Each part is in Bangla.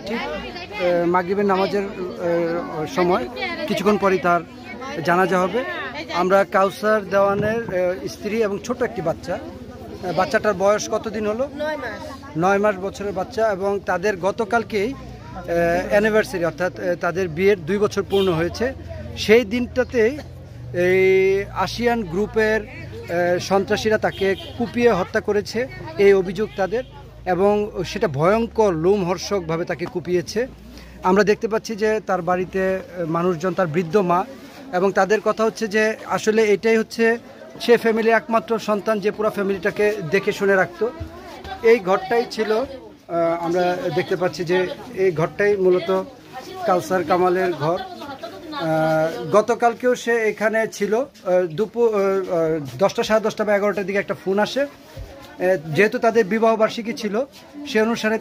ঠিক মাগরিবের নামাজের সময় কিছুক্ষণ পরই তার জানাজা হবে। আমরা কাউসার দেওয়ানের স্ত্রী এবং ছোট একটি বাচ্চাটার বয়স কতদিন হলো? 9 মাস বছরের বাচ্চা, এবং তাদের গতকালকেই অ্যানিভার্সারি, অর্থাৎ তাদের বিয়ের 2 বছর পূর্ণ হয়েছে। সেই দিনটাতেই এই আসিয়ান গ্রুপের সন্ত্রাসীরা তাকে কুপিয়ে হত্যা করেছে, এই অভিযোগ তাদের, এবং সেটা ভয়ঙ্কর লোমহর্ষকভাবে তাকে কুপিয়েছে। আমরা দেখতে পাচ্ছি যে তার বাড়িতে মানুষজন, তার বৃদ্ধ মা, এবং তাদের কথা হচ্ছে যে আসলে এটাই হচ্ছে সে ফ্যামিলির একমাত্র সন্তান যে পুরো ফ্যামিলিটাকে দেখে শুনে রাখতো। এই ঘরটাই ছিল, আমরা দেখতে পাচ্ছি যে এই ঘরটাই মূলত কাউসার কামালের ঘর। গতকালকেও সে এখানে ছিল। দুপুর 10টা, সাড়ে 10টা বা 11টার দিকে একটা ফোন আসে। যেহেতু তাদের বিবাহবার্ষিকী ছিল, সে অনুসারে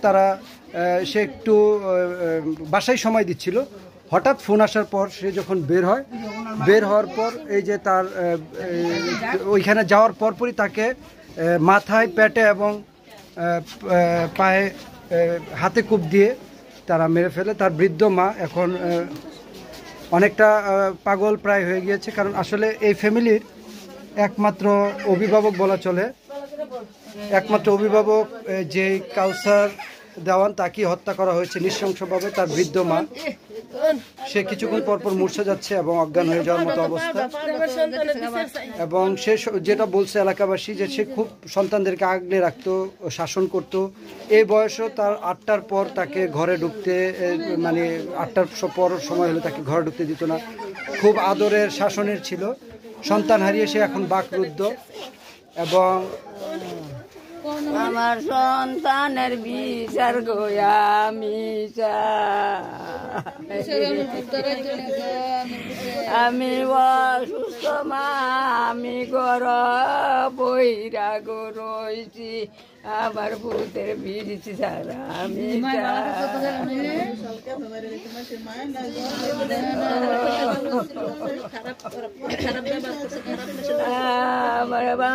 সে একটু বাসায় সময় দিচ্ছিল। হঠাৎ ফোন আসার পর সে যখন বের হওয়ার পর এই যে তার ওইখানে যাওয়ার পরপরই তাকে মাথায়, পেটে এবং পায়ে হাতে কূপ দিয়ে তারা মেরে ফেলে। তার বৃদ্ধ মা এখন অনেকটা পাগল প্রায় হয়ে গিয়েছে, কারণ আসলে এই ফ্যামিলির একমাত্র অভিভাবক বলা চলে, একমাত্র অভিভাবক যে কাউসার দেওয়ান, তাকে হত্যা করা হয়েছে নৃশংসভাবে। তার বৃদ্ধ মা, সে কিছুক্ষণ পরপর মূর্ছা যাচ্ছে এবং অজ্ঞান হয়ে যাওয়ার মতো অবস্থা। এবং সে যেটা বলছে এলাকাবাসী, যে সে খুব সন্তানদেরকে আগলে রাখতো, শাসন করত। এই বয়সও তার 8টার পর তাকে ঘরে ঢুকতে, মানে 8টার পর সময় হলে তাকে ঘরে ঢুকতে দিত না। খুব আদরের, শাসনের ছিল। সন্তান হারিয়ে সে এখন বাকরুদ্ধ। এবং আমার সন্তানের বিচার গোয়া আমি অসুস্থ মা, আমি গর বইরা রইছি, আমার ভূতের বীজ ছাড়া আমি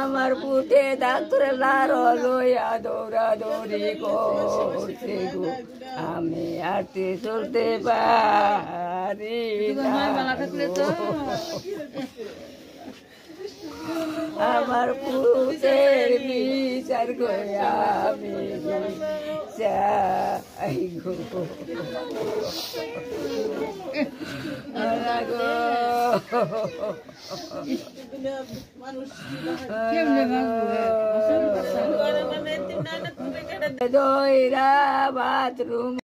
আমার পুঁতে ডাক্তার লারো লইয়া দৌড়াদৌড়ি করছে গো, আমি আটতে চলতে পারি আমার পুতের বিচার গোয়া আমি চাই গো। বাথরুম